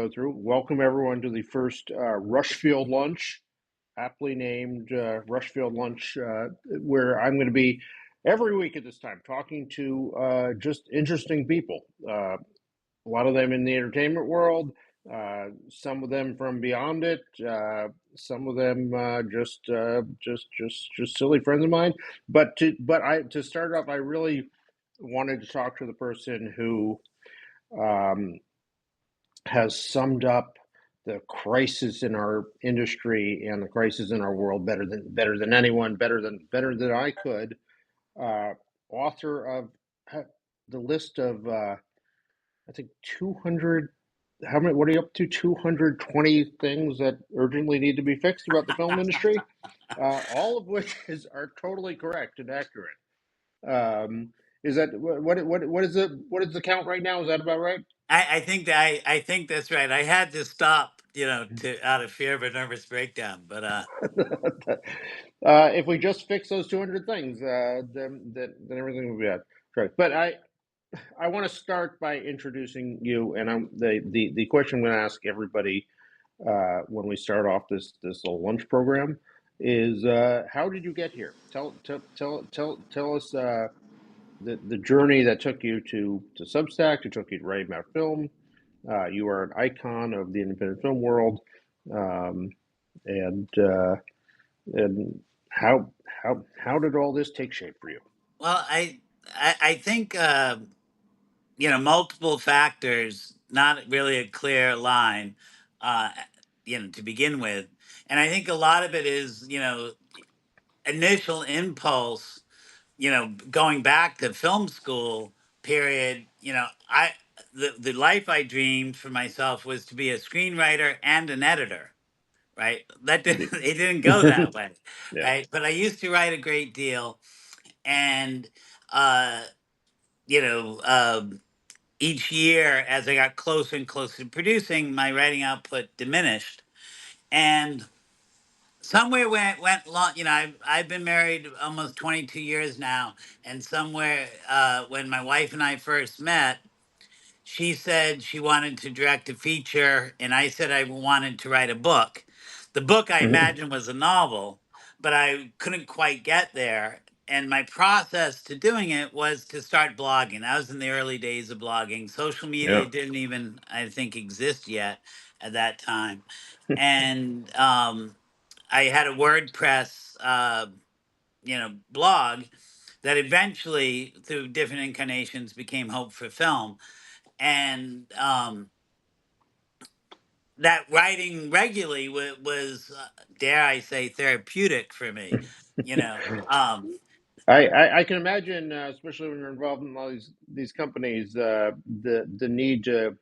go through. Welcome everyone to the first Rushfield lunch, aptly named Rushfield lunch, where I'm going to be every week at this time talking to just interesting people. A lot of them in the entertainment world, some of them from beyond it, some of them just silly friends of mine. To start off, I really wanted to talk to the person who um, has summed up the crisis in our industry and the crisis in our world better than anyone, better than I could. Uh, Author of the list of I think 200. How many? What are you up to? 220 things that urgently need to be fixed about the film industry, all of which are totally correct and accurate. Um, is that what is the count right now? Is that about right? I think that's right. I had to stop, to out of fear of a nervous breakdown. But If we just fix those 200 things, then everything will be right. But I want to start by introducing you, and the question I'm going to ask everybody when we start off this little lunch program is how did you get here? Tell us the journey that took you to Substack, that took you to writing about film. You are an icon of the independent film world, um, and and how did all this take shape for you? well, I think multiple factors, not really a clear line, uh, to begin with, and I think a lot of it is initial impulse. Going back to film school period. The life I dreamed for myself was to be a screenwriter and an editor, right? That didn't it didn't go that way, Yeah. right? But I used to write a great deal, and uh, you know, um, each year as I got closer and closer to producing, my writing output diminished, and somewhere when it went long, I've been married almost 22 years now, and somewhere when my wife and I first met, she said she wanted to direct a feature, and I said I wanted to write a book. The book I Mhm. imagined was a novel, but I couldn't quite get there. And my process to doing it was to start blogging. That was in the early days of blogging. Social media Yeah. didn't even, I think, exist yet at that time. And I had a WordPress, blog that eventually, through different incarnations, became Hope for Film. And that writing regularly was dare I say, therapeutic for me. You know, um, I can imagine, especially when you're involved in all these companies, the need to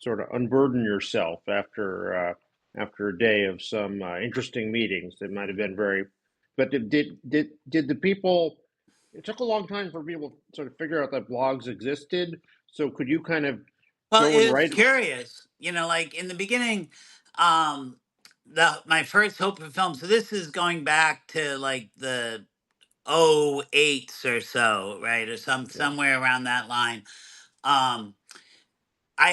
sort of unburden yourself after a day of some interesting meetings that might have been very. But did the people? It took a long time for people to sort of figure out that blogs existed. So could you kind of well, go and it's write? curious. Like in the beginning, um, the my first Hope for Film. So this is going back to like the 08s or so, right, or Yeah. somewhere around that line. Um, I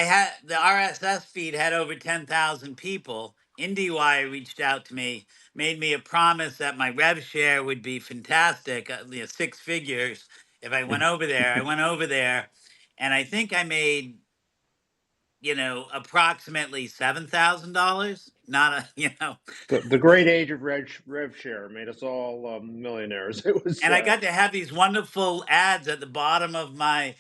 had the RSS feed had over 10,000 people. IndieWire reached out to me, made me a promise that my rev share would be fantastic, six figures if I went over there. I went over there, and I think I made approximately $7,000. Not a The great age of rev share made us all millionaires. It was and I got to have these wonderful ads at the bottom of my,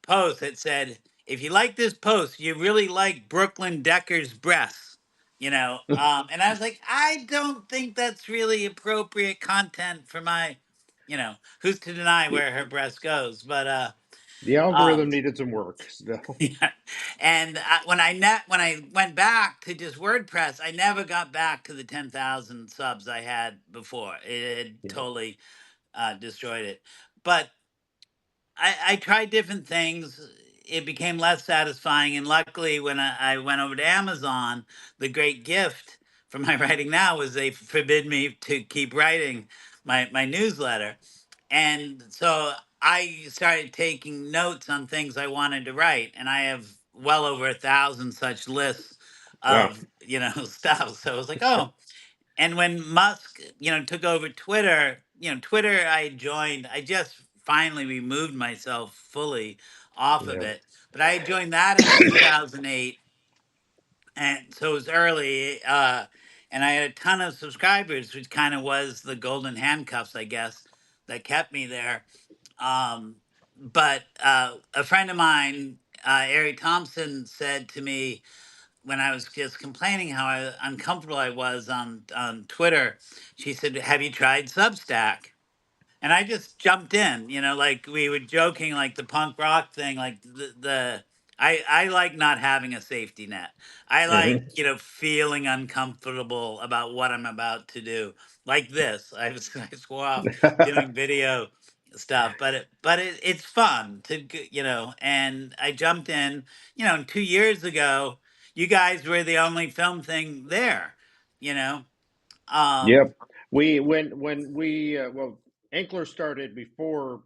post that said, "If you like this post, you really like Brooklyn Decker's breasts." And I was like, I don't think that's really appropriate content for my, who's to deny the, where her breast goes? But the um, algorithm needed some work still. yeah. And when I went back to just WordPress, I never got back to the 10,000 subs I had before. It had Yeah. totally destroyed it. But I tried different things. It became less satisfying. And luckily, when I went over to Amazon, the great gift for my writing now was they forbid me to keep writing my newsletter. And so I started taking notes on things I wanted to write. And I have well over 1,000 such lists Wow. of stuff. So I was like, oh. And when Musk, took over Twitter, Twitter, I joined. I just finally removed myself fully off of Yeah. it, but I joined that in 2008, and so it was early. And I had a ton of subscribers, which kind of was the golden handcuffs, I guess, that kept me there. Um, but a friend of mine, Ari Thompson, said to me when I was just complaining how uncomfortable I was on Twitter, she said, "Have you tried Substack?" And I just jumped in, like we were joking, like the punk rock thing, like I like not having a safety net. I like, Hmm. feeling uncomfortable about what I'm about to do. Like this, I swore off doing video stuff, but it's fun and I jumped in, 2 years ago, you guys were the only film thing there, you know. Um, Yep. We when we well, Ankler started before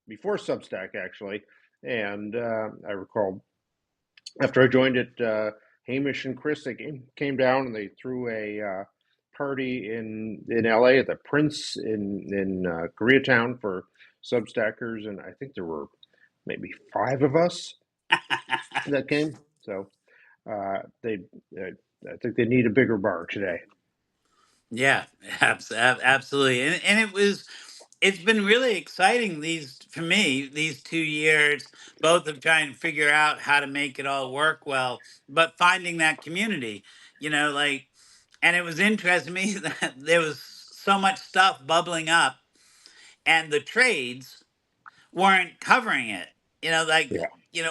Substack actually, and I recall after I joined it, Hamish and Chris came down and they threw a party in LA at the Prince in Koreatown for Substackers, and I think there were maybe five of us that came. So they, I think they need a bigger bar today. Yeah, absolutely. And it's been really exciting for me, these 2 years, both of trying to figure out how to make it all work well, but finding that community, like, and it was interesting to me that there was so much stuff bubbling up, and the trades weren't covering it. Like, Yeah.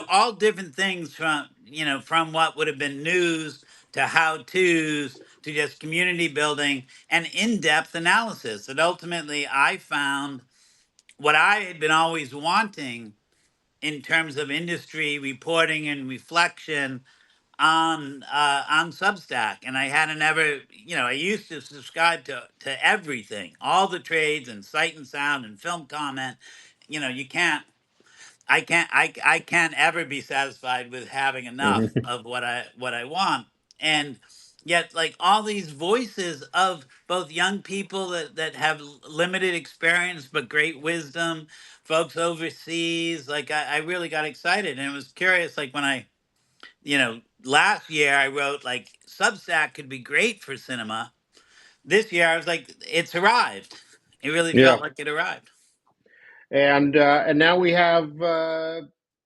all different things from what would have been news to how to's to just community building and in depth analysis. And ultimately, I found what I had been always wanting in terms of industry reporting and reflection on Substack. And I hadn't ever, I used to subscribe to everything, all the trades and sight and sound and film comment. You can't I can't ever be satisfied with having enough Hmm. of what I want. And yet, like, all these voices of both young people that have limited experience but great wisdom, folks overseas, like, I really got excited. And it was curious, like, when last year I wrote like Substack could be great for cinema. This year I was like, it's arrived. It really Yeah. felt like it arrived. And now we have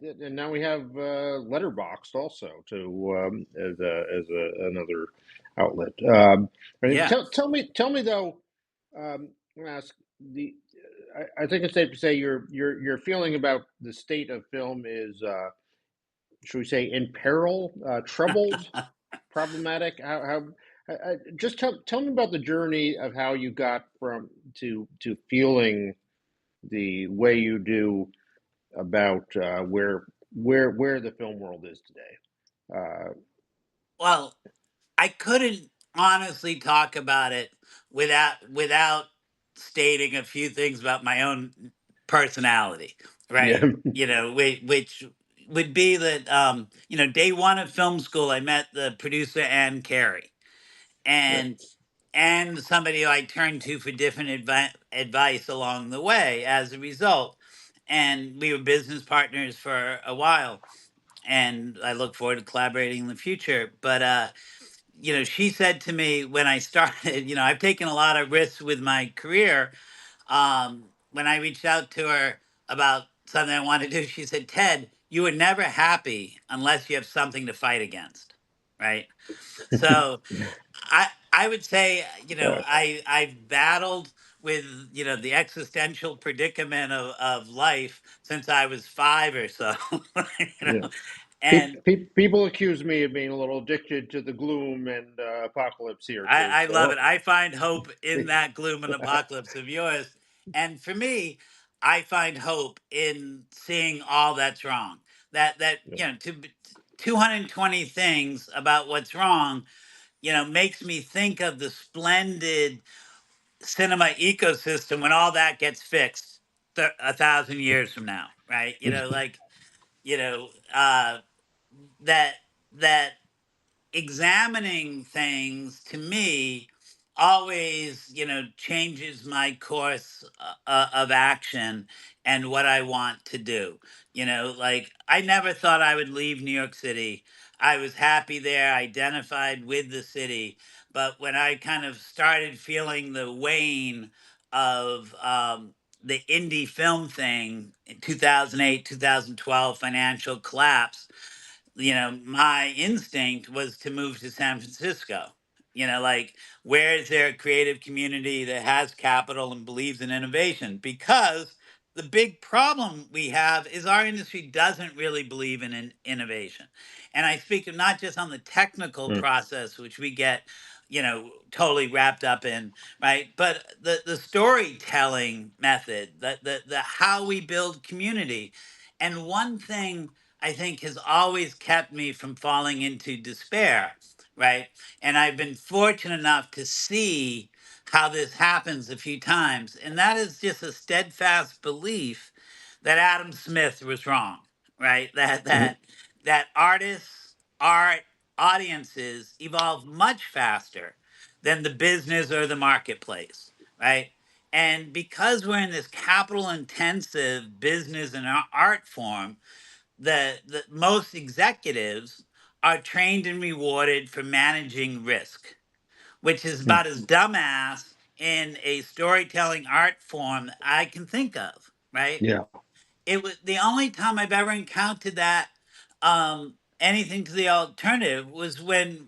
Letterboxd also to another outlet. I mean, Yeah. tell me though. I'm gonna ask the. I think it's safe to say your feeling about the state of film is, should we say, in peril, troubled, problematic. Just tell me about the journey of how you got from to feeling the way you do about where the film world is today. Well, I couldn't honestly talk about it without stating a few things about my own personality, Yeah, right? Which would be that day one of film school, I met the producer Ann Carey, yeah, and somebody who I turned to for different advice along the way as a result. And we were business partners for a while, and I look forward to collaborating in the future. But she said to me when I started, I've taken a lot of risks with my career. When I reached out to her about something I wanted to do, she said, "Ted, you are never happy unless you have something to fight against." Right. So I would say, yeah, I've battled with, the existential predicament of life since I was five or so. you yeah. know, and People accuse me of being a little addicted to the gloom and apocalypse here too. I love it. So I find hope in that gloom and apocalypse of yours. And for me, I find hope in seeing all that's wrong. That yeah. 220 things about what's wrong, makes me think of the splendid cinema ecosystem when all that gets fixed 1,000 years from now, right? You know, that that examining things to me always, changes my course of action and what I want to do. Like I never thought I would leave New York City. I was happy there, identified with the city. But when I kind of started feeling the wane of the indie film thing in 2008, 2012 financial collapse, my instinct was to move to San Francisco. Like, where is there a creative community that has capital and believes in innovation? Because the big problem we have is our industry doesn't really believe in innovation. And I speak of not just on the technical Mm. process, which we get, totally wrapped up in, right? But the storytelling method, the how we build community. And one thing I think has always kept me from falling into despair, right? And I've been fortunate enough to see how this happens a few times. And that is just a steadfast belief that Adam Smith was wrong, right? That Mhm. that that artists, art, audiences evolve much faster than the business or the marketplace, right? And because we're in this capital intensive business and art form, the most executives are trained and rewarded for managing risk, which is Mm. about as dumbass in a storytelling art form I can think of, right? Yeah. It was the only time I've ever encountered that anything to the alternative was when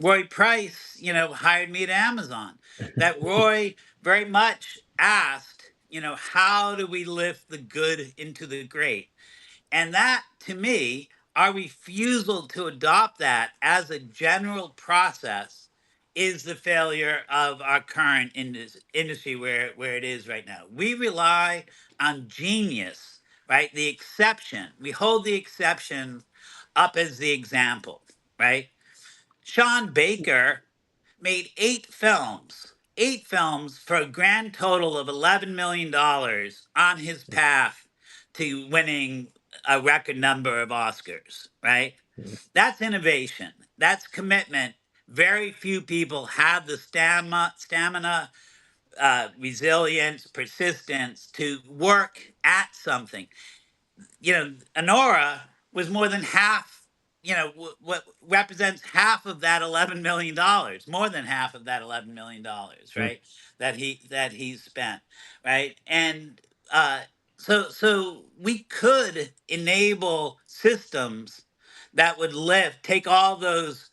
Roy Price, hired me at Amazon. That Roy very much asked, how do we lift the good into the great? And that, to me, our refusal to adopt that as a general process is the failure of our current industry where it is right now. We rely on genius, right? The exception. We hold the exception up as the example, right? Sean Baker made eight films for a grand total of $11 million on his path to winning a record number of Oscars, right? Mm. That's innovation. That's commitment. Very few people have the stamina, resilience, persistence to work at something. Honora was more than half, what represents half of that $11 million, more than half of that $11 million, Mm. right? That he spent, right? And so we could enable systems that would take all those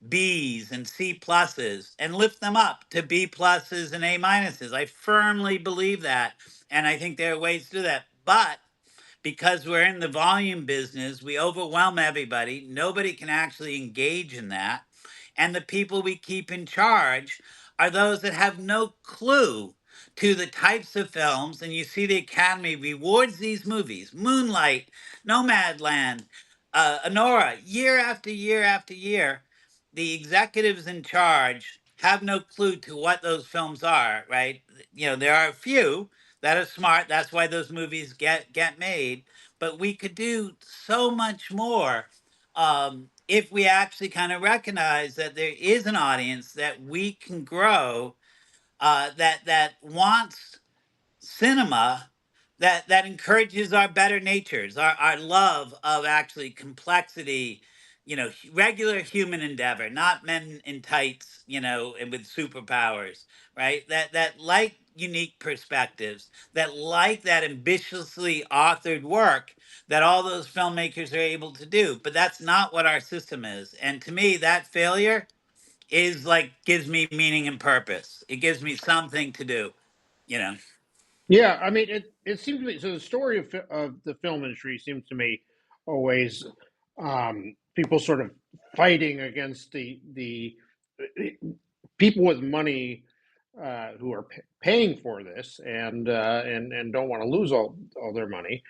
B's and C pluses and lift them up to B pluses and A minuses. I firmly believe that. And I think there are ways to do that. But because we're in the volume business, we overwhelm everybody. Nobody can actually engage in that. And the people we keep in charge are those that have no clue to the types of films. And you see the Academy rewards these movies: Moonlight, Nomadland, Honora, year after year after year. The executives in charge have no clue to what those films are, right? There are a few that are smart. That's why those movies get made. But we could do so much more if we actually kind of recognize that there is an audience that we can grow, that wants cinema, that encourages our better natures, our love of actually complexity, regular human endeavor, not men in tights, and with superpowers, right? That like unique perspectives, that like that ambitiously authored work that all those filmmakers are able to do. But that's not what our system is. And to me, that failure is like gives me meaning and purpose. It gives me something to do, you know. Yeah, I mean, it seems to me, so the story of the film industry seems to me always people sort of fighting against the people with money who are paying for this and don't want to lose all their money,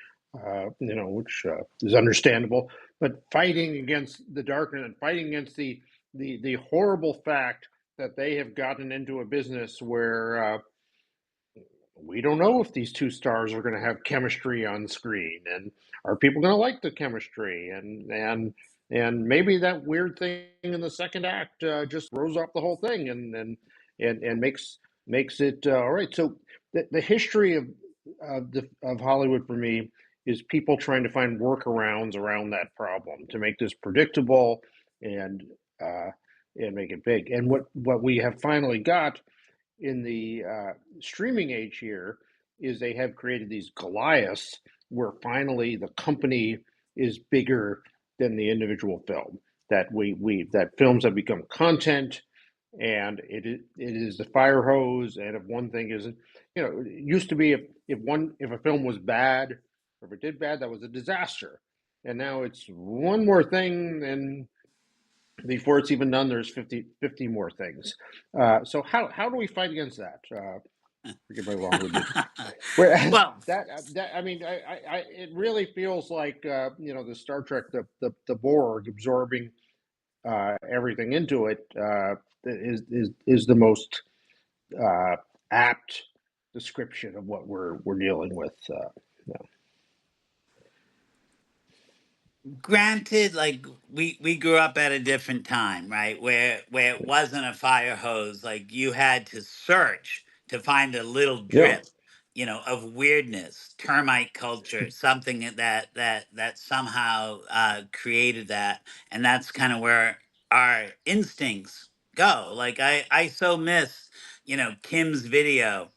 which is understandable, but fighting against the darkness and fighting against the horrible fact that they have gotten into a business where we don't know if these two stars are going to have chemistry on screen, and are people going to like the chemistry, and maybe that weird thing in the second act just throws off the whole thing, and makes it all right. So the history of Hollywood for me is people trying to find workarounds around that problem to make this predictable and uh, and make it big. And what we have finally got in the streaming age here is they have created these Goliaths where finally the company is bigger than the individual film. That films have become content, and it is the fire hose. And if one thing isn't, it used to be if a film was bad or if it did bad, that was a disaster. And now it's one more thing, and before it's even done, there's 50 more things. So how do we fight against that? Forgive my long-winded. Where Well, that I mean, it really feels like the Star Trek, the Borg absorbing everything into it is the most uh, apt description of what we're dealing with. Yeah. granted, like we grew up at a different time, right? Where it wasn't a fire hose. Like you had to search to find a little Yeah. drip, of weirdness, termite culture, something that somehow created that, and that's kind of where our instincts go. Like I so miss, Kim's video,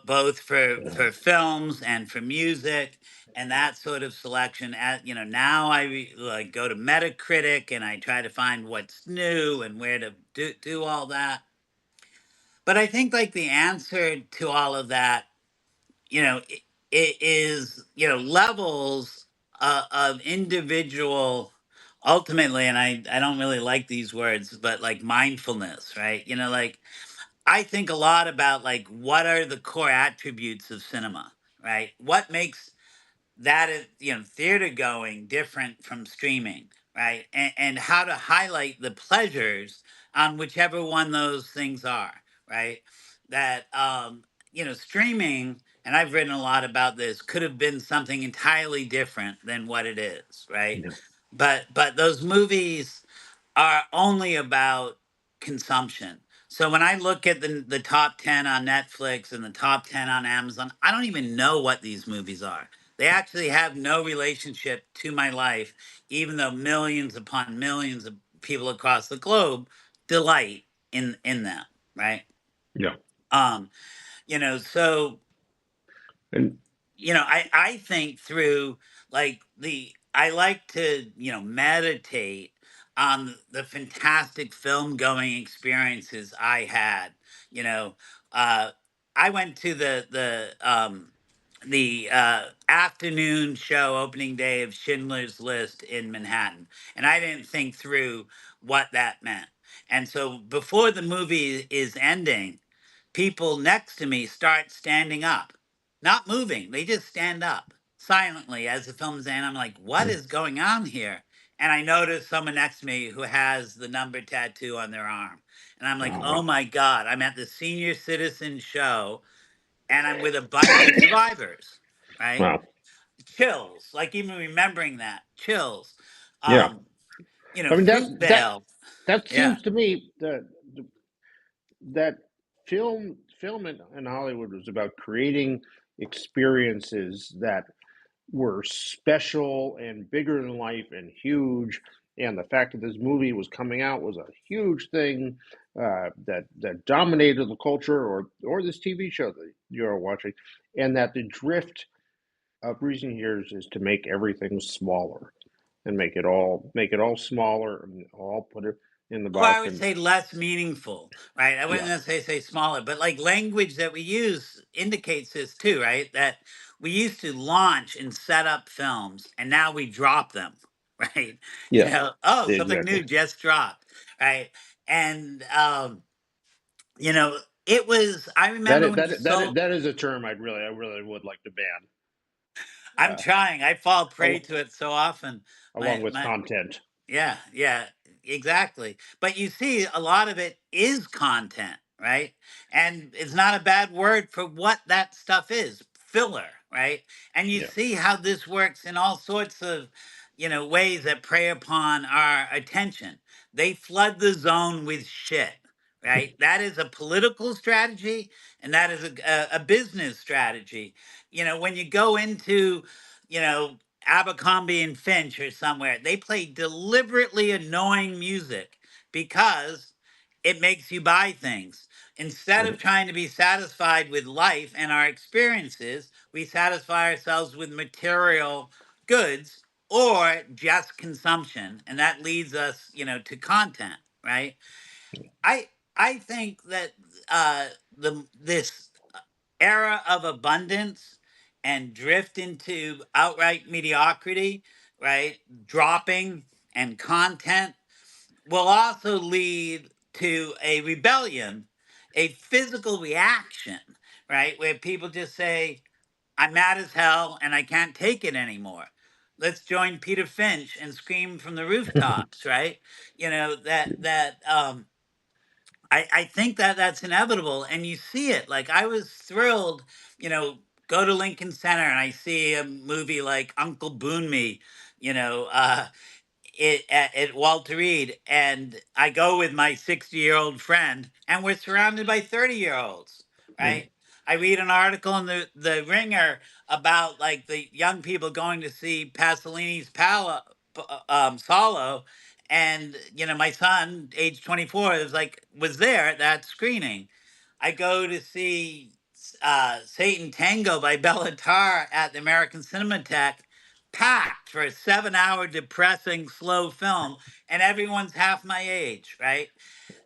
both for films and for music and that sort of selection. Now like go to Metacritic and I try to find what's new and where to do all that. But I think like the answer to all of that, it is, levels of individual ultimately, and I don't really like these words, but like mindfulness, right? Like I think a lot about like what are the core attributes of cinema, right? What makes that is, theater going different from streaming, right? And how to highlight the pleasures on whichever one those things are, right? That streaming, and I've written a lot about this, could have been something entirely different than what it is, right? Yeah. But those movies are only about consumption. So when I look at the top 10 on Netflix and the top 10 on Amazon, I don't even know what these movies are. They actually have no relationship to my life, even though millions upon millions of people across the globe delight in them, right? Yeah. Um, so And I think through like I like to, meditate on the fantastic film going experiences I had. You know, uh, I went to the afternoon show opening day of Schindler's List in Manhattan, and I didn't think through what that meant. And so before the movie is ending, people next to me start standing up, not moving. They just stand up silently as the film's ending. I'm like, what is going on here? And I notice someone next to me who has the number tattoo on their arm. And I'm like, oh oh wow, my God, I'm at the senior citizen show and I'm with a bunch of survivors, right? wow, Chills, like even remembering that, chills. yeah. Um, I mean Fruit Bale. that Yeah. seems to me that film in Hollywood was about creating experiences that were special and bigger than life and huge. And the fact that this movie was coming out was a huge thing that dominated the culture, or this TV show that you're watching, and that the drift of recent years is to make everything smaller and make it all smaller and all put it in the Or I box. would And say less meaningful, right? I wouldn't yeah, necessarily say smaller, but like language that we use indicates this too, right? That we used to launch and set up films and now we drop them, right? yeah, Oh, something exactly. new just dropped, right? And, it was, I That remember is, when that that so, that is a term I really would like to ban, I'm uh, trying, I fall prey al- to it so often. along My, with my, content. yeah, yeah, exactly. But you see, a lot of it is content, right? And it's not a bad word for what that stuff is, filler, right? And you Yeah. see how this works in all sorts of, ways that prey upon our attention. They flood the zone with shit, right? That is a political strategy, and that is a business strategy. When you go into, you know, Abercrombie and Finch or somewhere, they play deliberately annoying music because it makes you buy things. Instead of Mhm. trying to be satisfied with life and our experiences, we satisfy ourselves with material goods or just consumption, and that leads us, to content, right? I think that the this era of abundance and drift into outright mediocrity, right? Dropping and content will also lead to a rebellion, a physical reaction, right? Where people just say, I'm mad as hell and I can't take it anymore. Let's join Peter Finch and scream from the rooftops, right? I think that that's inevitable, and you see it. Like I was thrilled, you know, go to Lincoln Center and I see a movie like Uncle Boon Me, you know, at Walter Reed, and I go with my 60-year-old friend, and we're surrounded by 30-year-olds, Mhm. right? I read an article in the Ringer about like the young people going to see Pasolini's Solo, and my son, age 24, was there at that screening. I go to see Satan Tango by Bellatar at the American Cinematheque, packed for a 7 hour depressing slow film, and everyone's half my age, right?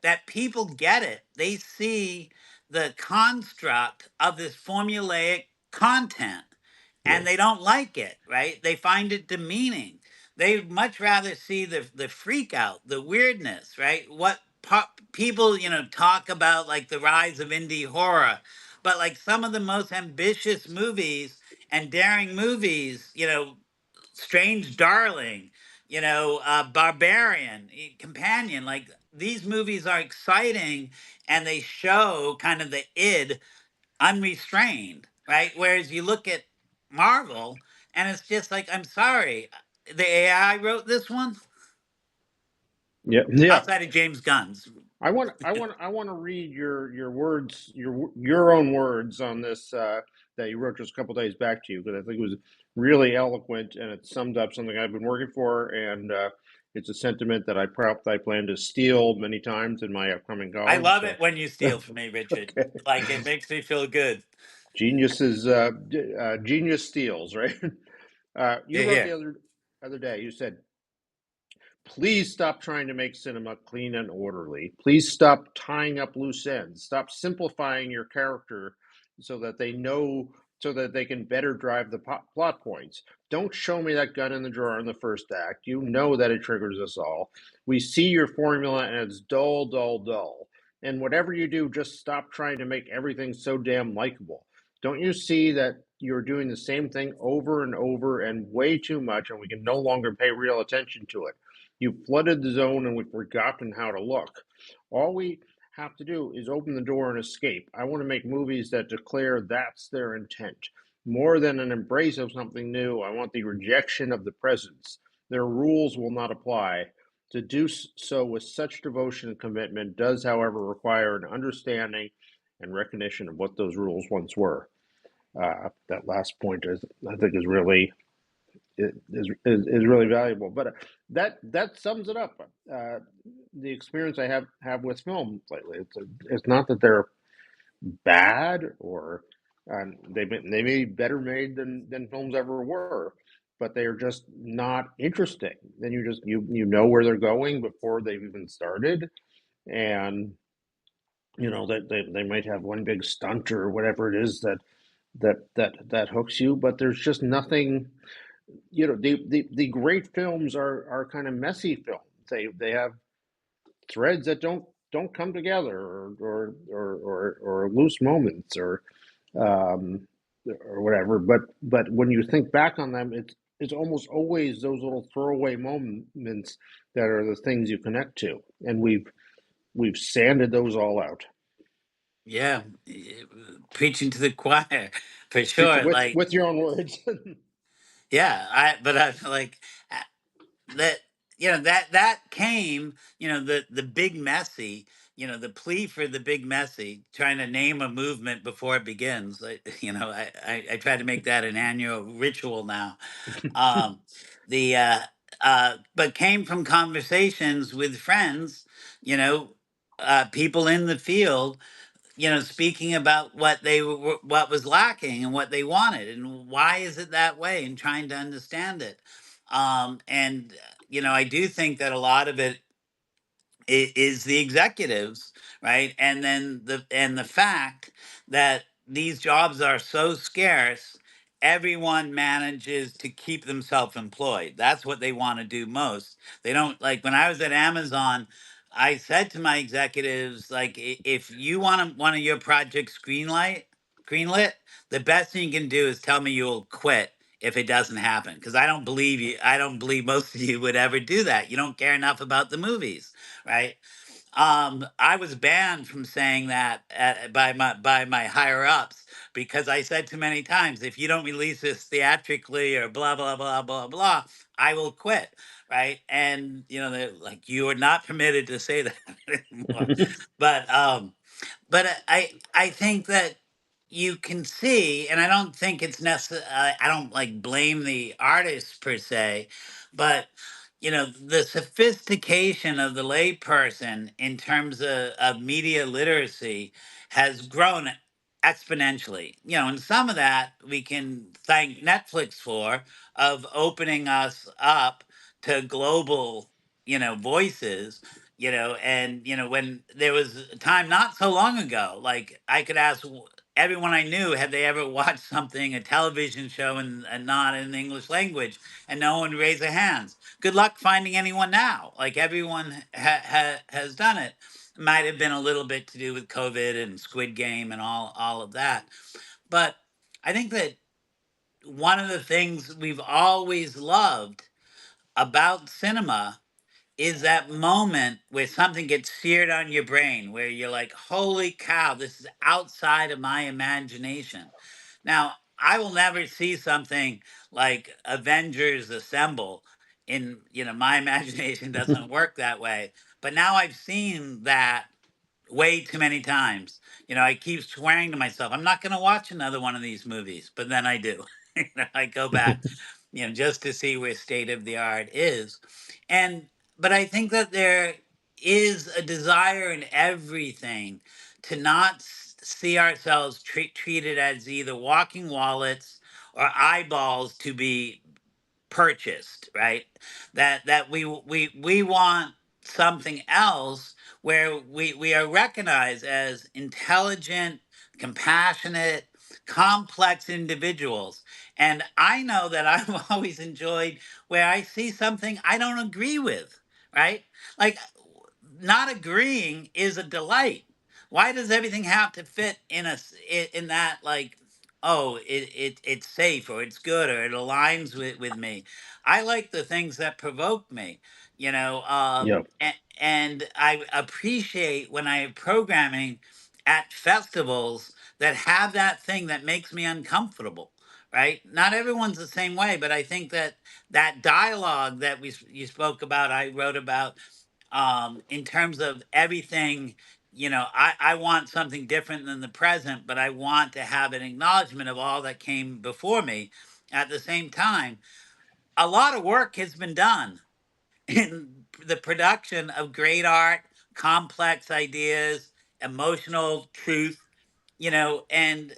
That people get it. They see the construct of this formulaic content Yeah. and they don't like it, right? They find it demeaning. They much rather see the freak out, the weirdness, right? What people, talk about like the rise of indie horror, but like some of the most ambitious movies and daring movies, Strange Darling, Barbarian, Companion. Like these movies are exciting and they show kind of the id unrestrained, right? Whereas you look at Marvel and it's just like, I'm sorry, the AI wrote this one Yeah. Yeah. outside of James Gunn's. I want to read your words, your own words on this that you wrote just a couple days back to you, because I think it was really eloquent and it summed up something I've been working for, and it's a sentiment that I plan to steal many times in my upcoming I columns. love So, it when you steal from me, Richard. okay, Like it makes me feel good. geniuses, genius steals, right? You You're wrote the here. other day. You said, please stop trying to make cinema clean and orderly. Please stop tying up loose ends. Stop simplifying your character so that they know, so that they can better drive the plot points. Don't show me that gun in the drawer in the first act. You know that it triggers us all. We see your formula and it's dull, dull, dull. And whatever you do, just stop trying to make everything so damn likable. Don't you see that you're doing the same thing over and over and way too much, and we can no longer pay real attention to it? You flooded the zone and we've forgotten how to look. All we have to do is open the door and escape. I want to make movies that declare that's their intent. More than an embrace of something new, I want the rejection of the presence. Their rules will not apply. To do so with such devotion and commitment does, however, require an understanding and recognition of what those rules once were. That last point I think, is really is really valuable. But that sums it up. The experience I have with film lately. It's not that they're bad, or they may be better made than films ever were, but they are just not interesting. Then you know where they're going before they've even started, and they might have one big stunt or whatever it is that hooks you, but there's just nothing. The great films are kind of messy films. They have threads that don't come together, or loose moments, um, or whatever. But when you think back on them, it's almost always those little throwaway moments that are the things you connect to, and we've sanded those all out. Yeah, preaching to the choir for sure. Like, with your own words. yeah, but I like that. That came. The big messy. The plea for the big messy, trying to name a movement before it begins. I try to make that an annual ritual now. Um, the But came from conversations with friends. You know, people in the field, speaking about what was lacking and what they wanted and why is it that way, and trying to understand it. And I do think that a lot of it is the executives, right? And then the fact that these jobs are so scarce, everyone manages to keep themselves employed. That's what they want to do most. They don't, like, when I was at Amazon, I said to my executives, like, if you want one of your projects greenlit, the best thing you can do is tell me you'll quit if it doesn't happen, because I don't believe you. I don't believe most of you would ever do that. You don't care enough about the movies, right? I was banned from saying that by my higher ups, because I said too many times, if you don't release this theatrically or blah blah blah blah blah, I will quit. Right? And they're like, you are not permitted to say that anymore. But I think that you can see, and I don't think it's necessary. I don't like blame the artists per se, but the sophistication of the layperson in terms of media literacy has grown exponentially. And some of that we can thank Netflix for, of opening us up to global, voices. And when there was a time not so long ago, like, I could ask everyone I knew, had they ever watched something, a television show, and not in the English language, and no one raised their hands. Good luck finding anyone now. Like, everyone has done it. Might have been a little bit to do with COVID and Squid Game and all of that, but I think that one of the things we've always loved about cinema is that moment where something gets seared on your brain, where you're like, holy cow, this is outside of my imagination. Now, I will never see something like Avengers Assemble. My imagination doesn't work that way. But now I've seen that way too many times. I keep swearing to myself, I'm not going to watch another one of these movies, but then I do. I go back, just to see where state of the art is. And, but I think that there is a desire in everything to not see ourselves treated as either walking wallets or eyeballs to be purchased, right? That we want something else, where we are recognized as intelligent, compassionate, complex individuals. And I know that I've always enjoyed where I see something I don't agree with, right? Like, not agreeing is a delight. Why does everything have to fit in that, like, oh, it's safe, or it's good, or it aligns with me? I like the things that provoke me, Yeah. and I appreciate when I have programming at festivals that have that thing that makes me uncomfortable. Right? Not everyone's the same way, but I think that that dialogue that you spoke about, I wrote about, in terms of everything. I want something different than the present, but I want to have an acknowledgement of all that came before me. At the same time, a lot of work has been done in the production of great art, complex ideas, emotional truth, and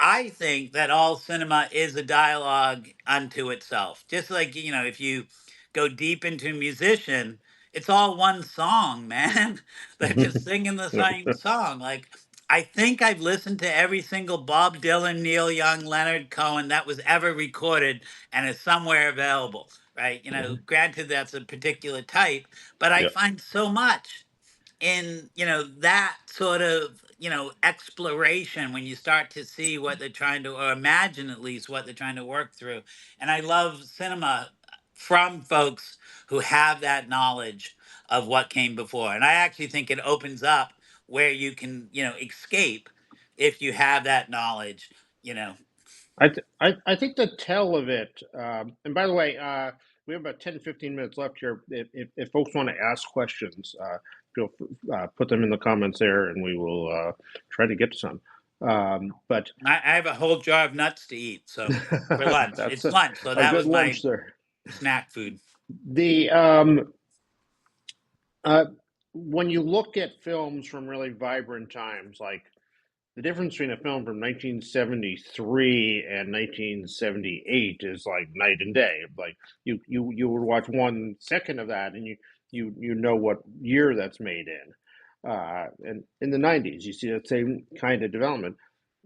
I think that all cinema is a dialogue unto itself. Just like, if you go deep into a musician, it's all one song, man. They're just singing the same song. Like, I think I've listened to every single Bob Dylan, Neil Young, Leonard Cohen that was ever recorded, and is somewhere available, right? Granted, that's a particular type, but I Yeah. find so much in that sort of exploration, when you start to see what they're trying to, or imagine at least what they're trying to work through. And I love cinema from folks who have that knowledge of what came before, and I actually think it opens up where you can, escape if you have that knowledge, you know. I think the tell of it, and by the way, we have about 10 15 minutes left here. If folks want to ask questions, put them in the comments there, and we will try to get to some. But I have a whole jar of nuts to eat. So for lunch, that's it's lunch. So a that good was lunch my there. snack food. The uh, when you look at films from really vibrant times, like the difference between a film from 1973 and 1978 is like night and day. Like you would watch 1 second of that, and you know what year that's made in. And in the 90s, you see that same kind of development.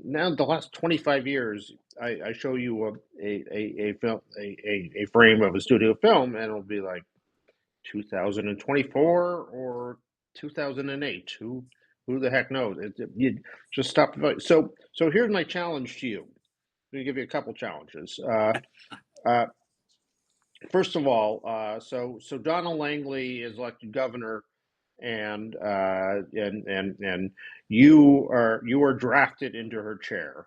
Now, the last 25 years, I show you a film a frame of a studio film, and it'll be like 2024 or 2008. Who the heck knows? You just stop the vote. So here's my challenge to you. Let me give you a couple challenges. Uh, First of all, so Donald Langley is elected governor, and you are drafted into her chair.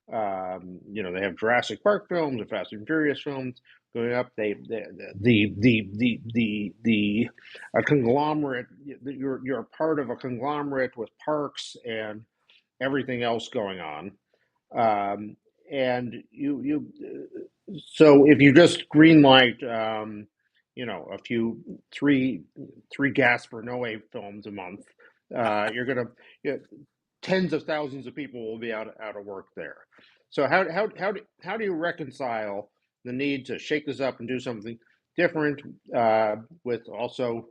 They have Jurassic Park films, the Fast and Furious films going up. The a conglomerate. You're a part of a conglomerate with parks and everything else going on. Um, and so if you just green light, a few three Gaspar Noé films a month, you're gonna you tens of thousands of people will be out of work there. So how do you reconcile the need to shake this up and do something different with also,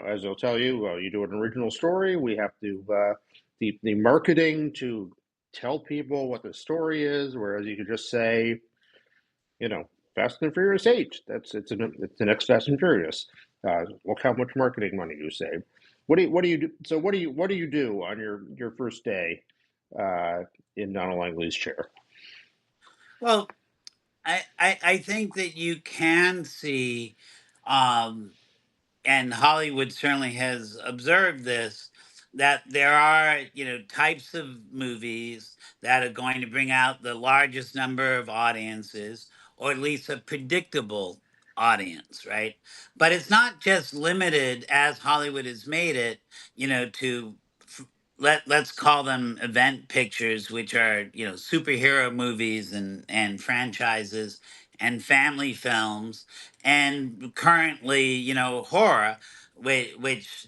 as I'll tell you, you do an original story. We have to the marketing to tell people what the story is, whereas you could just say, you know, Fast and Furious 8. It's the next Fast and Furious. Look how much marketing money you save. What do you do? So what do you do on your first day uh, in Donald Langley's chair? Well, I think that you can see, um, and Hollywood certainly has observed this, that there are, types of movies that are going to bring out the largest number of audiences, or at least a predictable audience, right? But it's not just limited, as Hollywood has made it, to let's call them event pictures, which are, superhero movies and franchises and family films, and currently, horror, which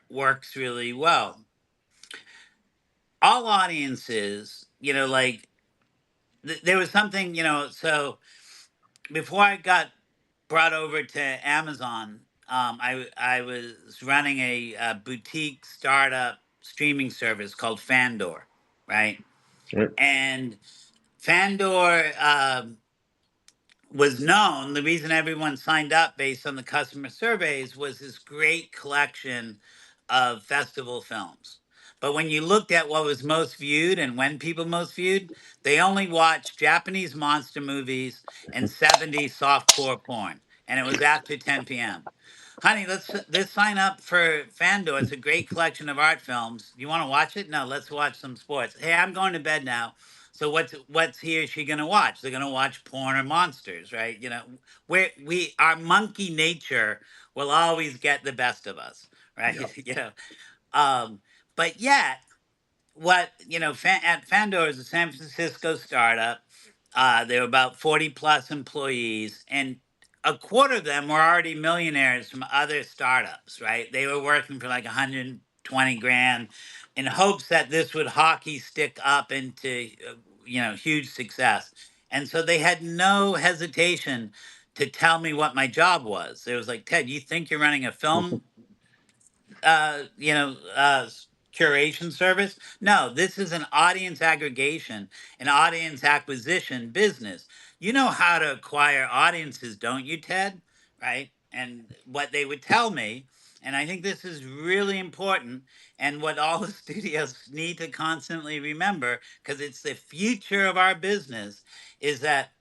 works really well. All audiences, there was something, so before I got brought over to Amazon, I was running a boutique startup streaming service called Fandor, right? Right. And Fandor was known. The reason everyone signed up based on the customer surveys was this great collection of festival films. But when you looked at what was most viewed and when people most viewed, they only watched Japanese monster movies and 70s softcore porn. And it was after 10 p.m. Honey, let's sign up for Fandor. It's a great collection of art films. You want to watch it? No, let's watch some sports. Hey, I'm going to bed now. So what's he or she gonna watch? They're gonna watch porn or monsters, right? Our monkey nature will always get the best of us, right? Yeah. Um, but yet at Fandor is a San Francisco startup. There were about 40 plus employees, and a quarter of them were already millionaires from other startups, right? They were working for like 120 grand in hopes that this would hockey stick up into, huge success. And so they had no hesitation to tell me what my job was. It was like, Ted, you think you're running a film uh, you know, uh, curation service. No, this is an audience aggregation, an audience acquisition business. You know how to acquire audiences, don't you, Ted? Right? And what they would tell me, and I think this is really important, and what all the studios need to constantly remember, because it's the future of our business, is that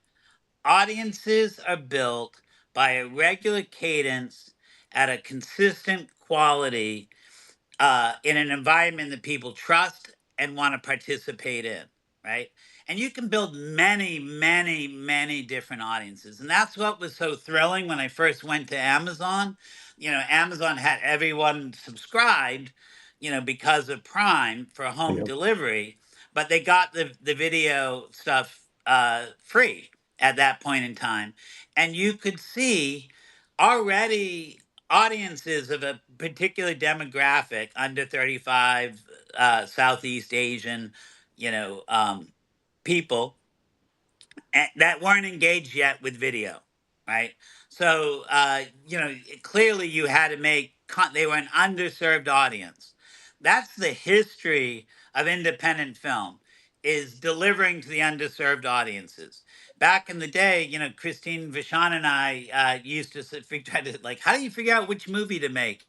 audiences are built by a regular cadence at a consistent quality in an environment that people trust and want to participate in, right? And you can build many, many, many different audiences. And that's what was so thrilling when I first went to Amazon. Amazon had everyone subscribed, because of Prime for home Yep. delivery, but they got the video stuff free at that point in time. And you could see already audiences of a particular demographic under 35, Southeast Asian, people that weren't engaged yet with video, right? So, clearly you had to they were an underserved audience. That's the history of independent film, is delivering to the underserved audiences. Back in the day, Christine Vachon and I used to try to, like, how do you figure out which movie to make?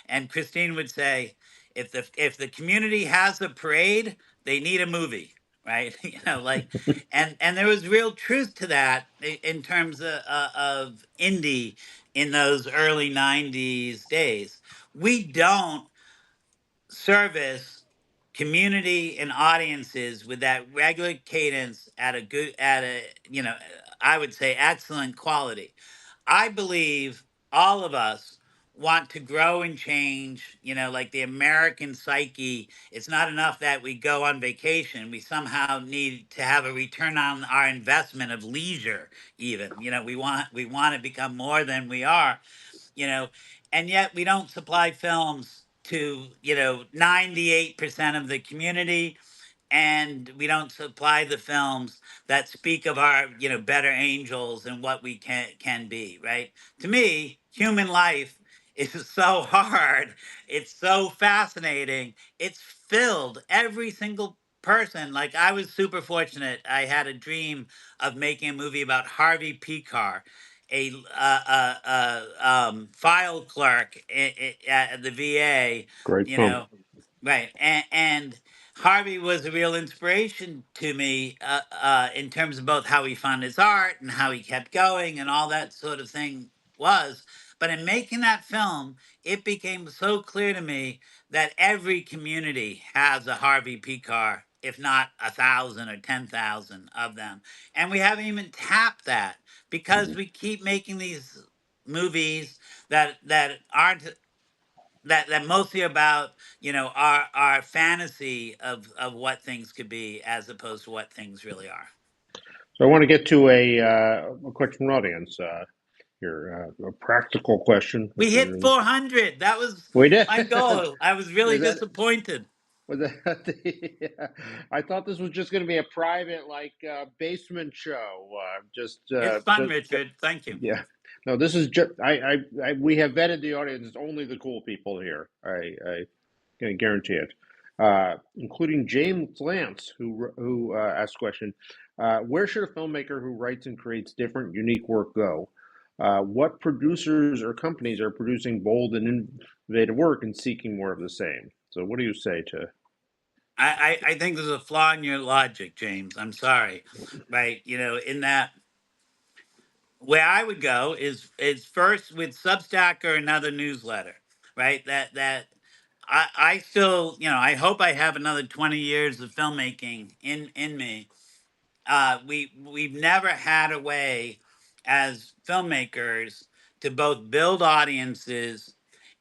And Christine would say, if the community has a parade, they need a movie, right? And there was real truth to that in terms of indie in those early 90s days. We don't service community and audiences with that regular cadence at a, I would say, excellent quality. I believe all of us want to grow and change, like the American psyche. It's not enough that we go on vacation. We somehow need to have a return on our investment of leisure, even. We want to become more than we are, you know, and yet we don't supply films to, 98% of the community, and we don't supply the films that speak of our, better angels and what we can be, right? To me, human life is so hard. It's so fascinating. It's filled every single person. Like, I was super fortunate. I had a dream of making a movie about Harvey Picar, a file clerk at the VA, Great you film. know, right? And Harvey was a real inspiration to me, in terms of both how he found his art and how he kept going and all that sort of thing was. But in making that film, it became so clear to me that every community has a Harvey Picar, if not 1,000 or 10,000 of them. And we haven't even tapped that because Mhm. we keep making these movies that aren't that mostly about, our fantasy of what things could be as opposed to what things really are. So I want to get to a question from the audience here, a practical question. We hit 400. That was We did. my goal. I was really Is that disappointed. was that I thought this was just going to be a private, like, basement show. It's fun, Just Richard. Thank you. yeah. No, this is just we have vetted the audience. It's only the cool people here. I can guarantee it, including James Lance, who asked a question: where should a filmmaker who writes and creates different, unique work go? What producers or companies are producing bold and innovative work and seeking more of the same? So, what do you say to? I think there's a flaw in your logic, James. I'm sorry. Right. In that, where I would go is first with Substack or another newsletter, right? That I still, I hope I have another 20 years of filmmaking in me. We've never had a way as filmmakers to both build audiences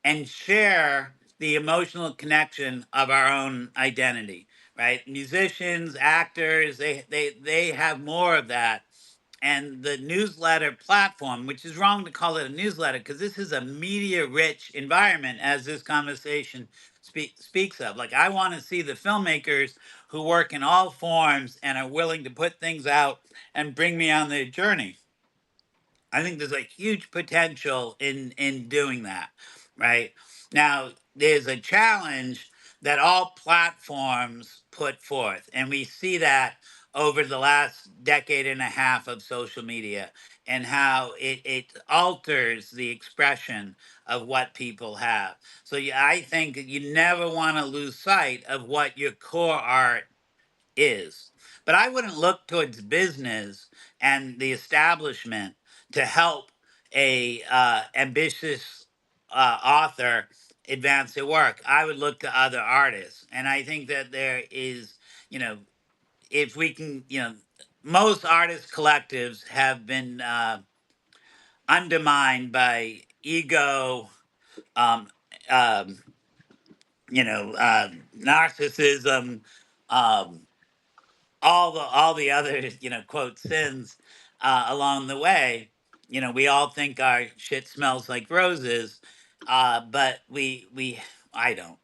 and share the emotional connection of our own identity, right? Musicians, actors, they have more of that. And the newsletter platform, which is wrong to call it a newsletter because this is a media rich environment, as this conversation speaks of. Like, I want to see the filmmakers who work in all forms and are willing to put things out and bring me on their journey. I think there's a huge potential in doing that, right? Now, there's a challenge that all platforms put forth, and we see that over the last decade and a half of social media and how it alters the expression of what people have. So yeah, I think that you never want to lose sight of what your core art is. But I wouldn't look towards business and the establishment to help a ambitious author advance their work, I would look to other artists. And I think that there is, you know, if we can, most artist collectives have been undermined by ego, um, um, narcissism, um, all the other quote sins along the way. We all think our shit smells like roses, but we I don't.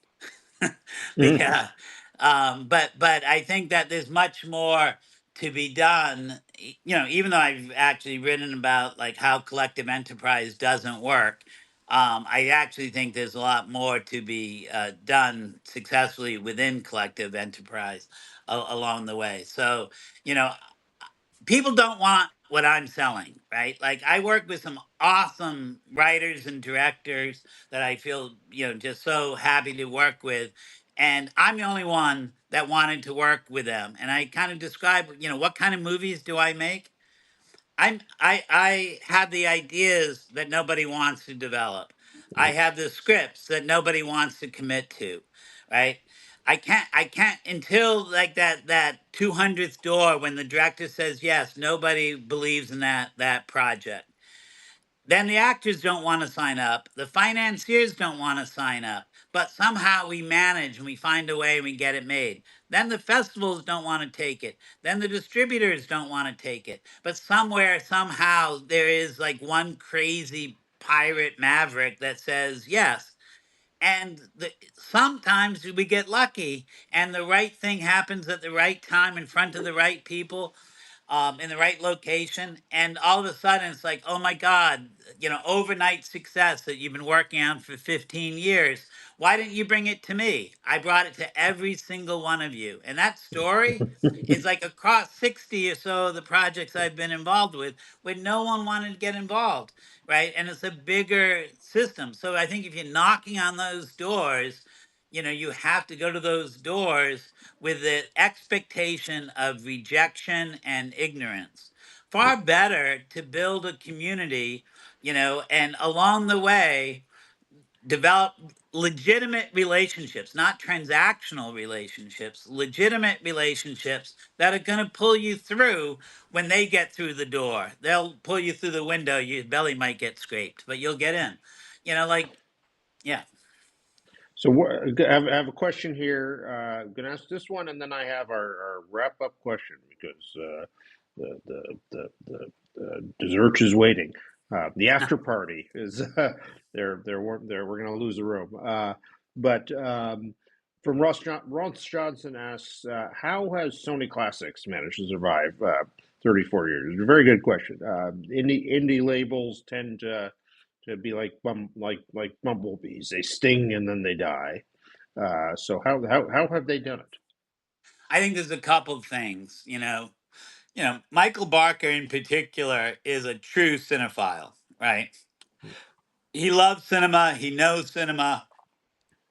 Mhm. Yeah. But I think that there's much more to be done. Even though I've actually written about like how collective enterprise doesn't work, I actually think there's a lot more to be done successfully within collective enterprise along the way. So, you know, people don't want what I'm selling, right? Like I work with some awesome writers and directors that I feel, just so happy to work with. And I'm the only one that wanted to work with them. And I kind of describe, what kind of movies do I make? I have the ideas that nobody wants to develop. I have the scripts that nobody wants to commit to, right? I can't until like that 200th door when the director says yes, nobody believes in that project. Then the actors don't want to sign up. The financiers don't want to sign up. But somehow we manage and we find a way and we get it made. Then the festivals don't want to take it. Then the distributors don't want to take it. But somewhere, somehow, there is like one crazy pirate maverick that says yes. And sometimes we get lucky and the right thing happens at the right time in front of the right people, in the right location, and all of a sudden it's like, oh my God, overnight success that you've been working on for 15 years. Why didn't you bring it to me? I brought it to every single one of you. And that story is like across 60 or so of the projects I've been involved with, where no one wanted to get involved, right? And it's a bigger system. So I think if you're knocking on those doors, you have to go to those doors with the expectation of rejection and ignorance. Far better to build a community, and along the way, develop legitimate relationships, not transactional relationships, legitimate relationships that are going to pull you through when they get through the door. They'll pull you through the window. Your belly might get scraped, but you'll get in. Like, yeah. So I have a question here. Going to ask this one, and then I have our wrap up question because the dessert is waiting. The after party is we're going to lose the room. But from Ross Johnson asks, how has Sony Classics managed to survive 34 years? A very good question. Indie labels tend to be like like bumblebees. They sting and then they die. So how have they done it? I think there's a couple things, Michael Barker in particular is a true cinephile, right? He loves cinema. He knows cinema.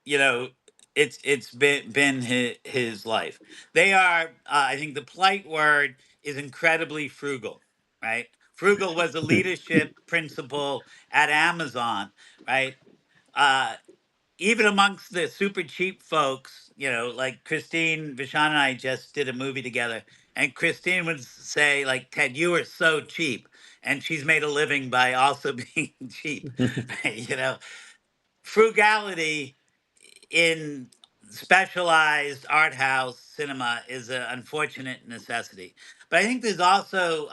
You know, it's been his life. They are. I think the polite word is incredibly frugal, right? Frugal was a leadership principle at Amazon, right? Uh, Even amongst the super cheap folks, like Christine Vachon and I just did a movie together, and Christine would say, like, Ted, you are so cheap. And she's made a living by also being cheap. Frugality in specialized art house cinema is an unfortunate necessity. But I think there's also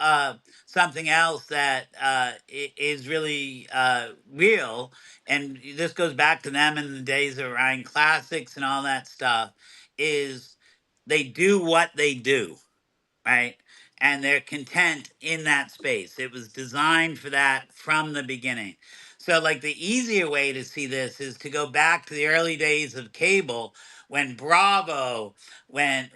something else that is really real, and this goes back to them in the days of Ryan Classics and all that stuff, is they do what they do, right? And they're content in that space. It was designed for that from the beginning. So, like, the easier way to see this is to go back to the early days of cable when Bravo, when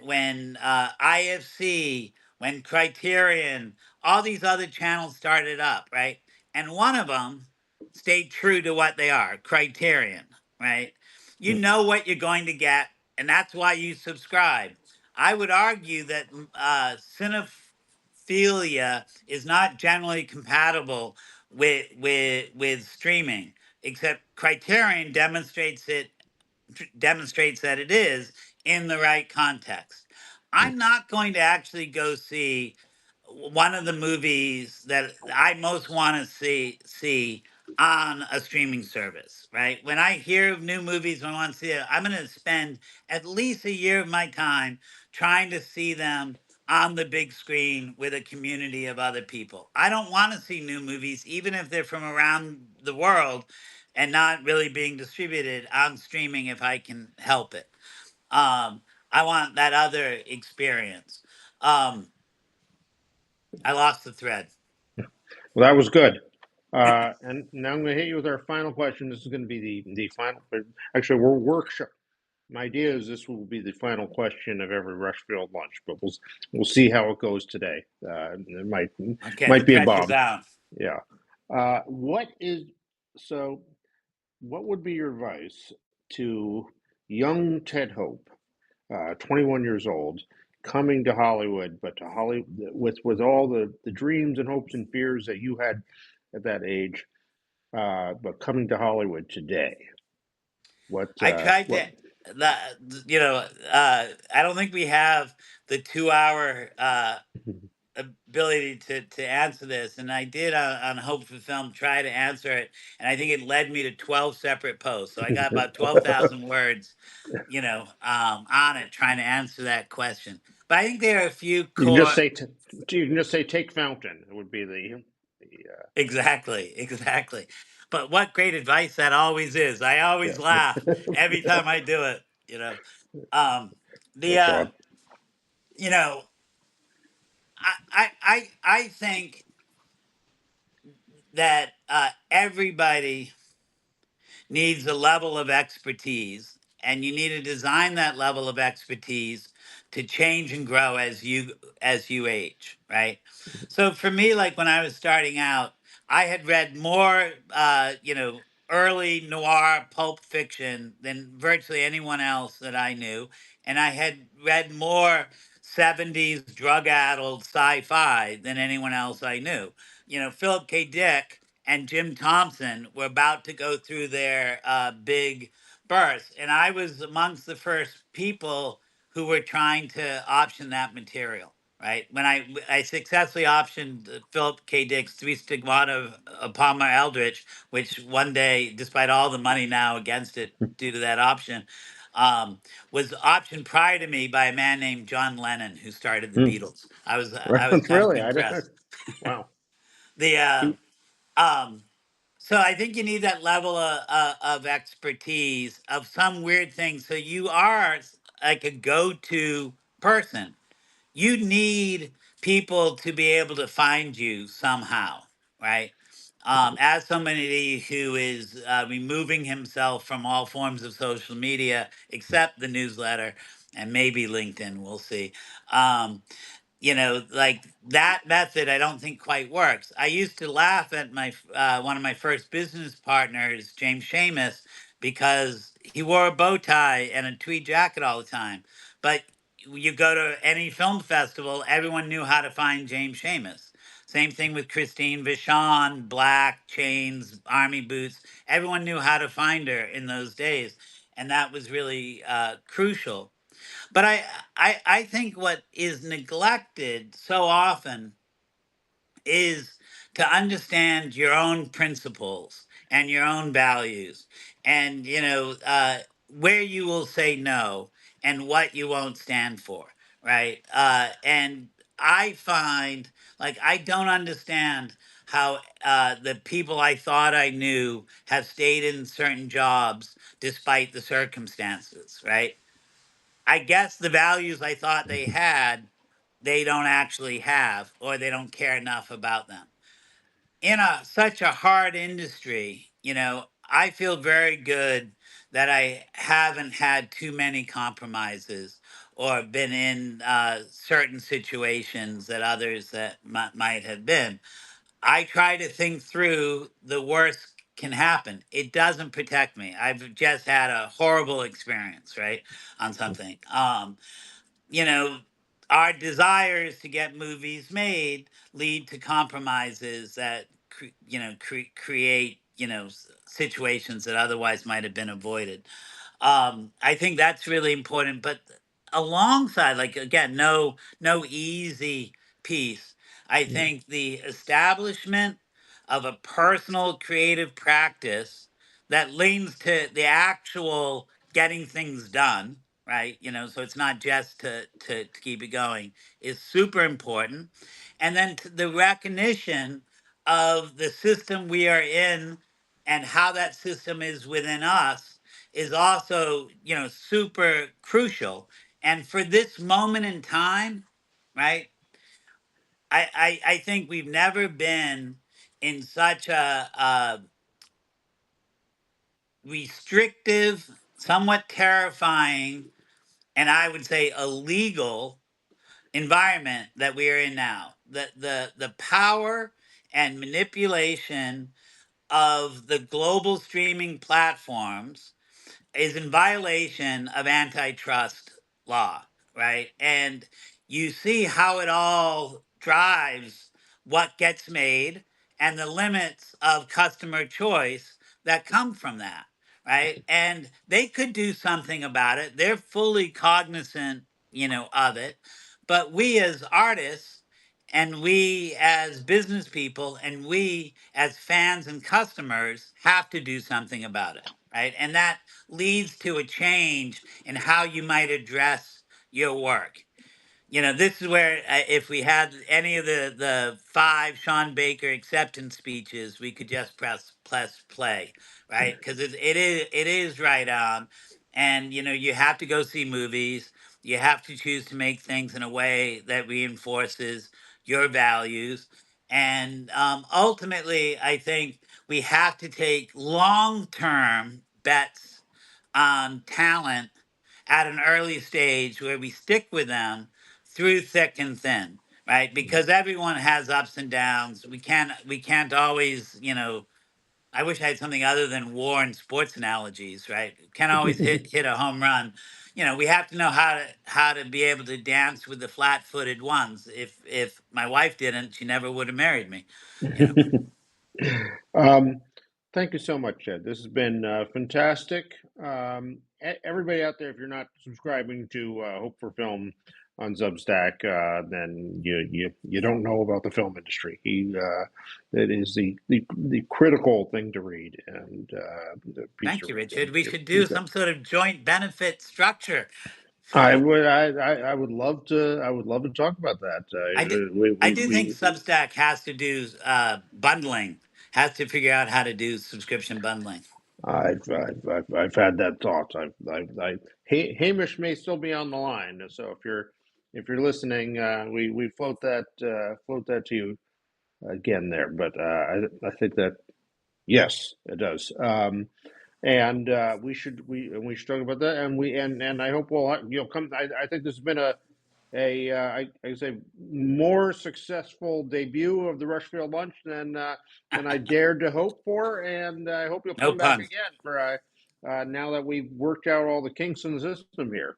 IFC, when Criterion, all these other channels started up, right? And one of them stayed true to what they are, Criterion, right? You know what you're going to get, and that's why you subscribe. I would argue that cinephilia is not generally compatible with streaming. except Criterion demonstrates that it is in the right context. I'm not going to actually go see one of the movies that I most want to see on a streaming service, right? When I hear of new movies and I want to see it, I'm going to spend at least a year of my time trying to see them on the big screen with a community of other people. I don't want to see new movies, even if they're from around the world and not really being distributed on streaming if I can help it. Um, I want that other experience. Um, I lost the thread. Well, that was good. And now I'm going to hit you with our final question. This is going to be the final, but actually, we're workshop. My idea is this will be the final question of every Rushfield lunch, but we'll see how it goes today. It Okay, the might be a pressure's bomb. on. Yeah. What is so? What would be your advice to young Ted Hope, 21 years old, coming to Hollywood, but to Hollywood with all the dreams and hopes and fears that you had at that age, but coming to Hollywood today? I tried to, What? the, I don't think we have the 2 hour ability to answer this, and I did on Hope for Film try to answer it, and I think it led me to 12 separate posts. So I got about 12,000 words, on it trying to answer that question. But I think there are a few You can just core. say you can just say take Fountain. It would be Exactly, exactly. But what great advice that always is. I always yeah. laugh every time I do it. Um, the That's odd. you know, I think that everybody needs a level of expertise, and you need to design that level of expertise to change and grow as you age, right? So for me, like when I was starting out, I had read more early noir pulp fiction than virtually anyone else that I knew, and I had read more 70s drug-addled sci-fi than anyone else I knew. Philip K. Dick and Jim Thompson were about to go through their big birth. And I was amongst the first people who were trying to option that material. Right when I successfully optioned Philip K. Dick's Three Stigmata of Palmer Eldritch, which one day, despite all the money now against it due to that option, was optioned prior to me by a man named John Lennon, who started the Hmm. Beatles. I was kind of Really, I don't. impressed. Wow. The He, um, so I think you need that level of expertise of some weird thing. So you are like a go-to person. You need people to be able to find you somehow, right? As somebody who is removing himself from all forms of social media, except the newsletter and maybe LinkedIn, we'll see. Um, like that method I don't think quite works. I used to laugh at my one of my first business partners, James Seamus, because he wore a bow tie and a tweed jacket all the time. But you go to any film festival, everyone knew how to find James Seamus. Same thing with Christine Vachon, black chains, army boots. Everyone knew how to find her in those days, and that was really crucial. But I think what is neglected so often is to understand your own principles and your own values, and where you will say no and what you won't stand for, right? And I find, like, I don't understand how the people I thought I knew have stayed in certain jobs despite the circumstances, right? I guess the values I thought they had, they don't actually have, or they don't care enough about them. In such a hard industry, I feel very good that I haven't had too many compromises or been in certain situations that others that might have been. I try to think through the worst can happen. It doesn't protect me. I've just had a horrible experience, right, on something. You know, our desires to get movies made lead to compromises that create situations that otherwise might have been avoided. I think that's really important. But alongside, like again, no easy piece. I think the establishment of a personal creative practice that leans to the actual getting things done, right? You know, so it's not just to keep it going, is super important. And then the recognition of the system we are in and how that system is within us is also, you know, super crucial. And for this moment in time, right? I think we've never been in such a restrictive, somewhat terrifying, and I would say illegal environment that we are in now. The power and manipulation of the global streaming platforms is in violation of antitrust law, right? And you see how it all drives what gets made and the limits of customer choice that come from that, right? And they could do something about it. They're fully cognizant, you know, of it. But we as artists and we as business people and we as fans and customers have to do something about it, right? And that leads to a change in how you might address your work. You know, this is where if we had any of the five Sean Baker acceptance speeches, we could just press play, right? Because it is right on, and you know you have to go see movies. You have to choose to make things in a way that reinforces your values, and ultimately, I think we have to take long-term bets on talent at an early stage where we stick with them through thick and thin, right? Because everyone has ups and downs. We can't always, you know, I wish I had something other than war and sports analogies, right? Can't always hit a home run. You know, we have to know how to be able to dance with the flat-footed ones. If my wife didn't, she never would have married me, you know. Um, Thank you so much, Ed. This has been fantastic. Everybody out there, if you're not subscribing to Hope for Film on Substack, then you don't know about the film industry. It is the critical thing to read and the piece to Thank you, read. Richard. We should You do got, some sort of joint benefit structure. I would love to talk about that. I do, I do think Substack has to do bundling, has to figure out how to do subscription bundling. I've had that thought. Hamish may still be on the line, so if you're listening, we float that to you again there. But I think that yes, it does. And we should talk about that. And I hope you'll come. I think this has been I say more successful debut of the Rushfield Lunch than I dared to hope for, and I hope you'll No come back pun. again for now that we've worked out all the kinks in the system here.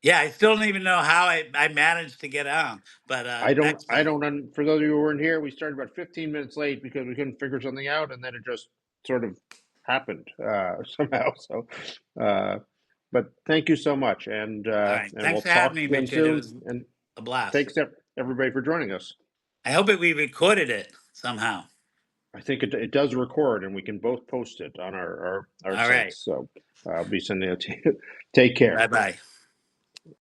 Yeah, I still don't even know how I managed to get on, but next I time. don't. For those of you who weren't here, we started about 15 minutes late because we couldn't figure something out, and then it just sort of happened somehow. So, uh, but thank you so much, All right. and we'll Thanks for having talk me, again Richard. It soon. was And a blast. thanks everybody for joining us. I hope we recorded it somehow. I think it does record, and we can both post it on our All right. sites. So I'll be sending it to you. Take Bye care. bye.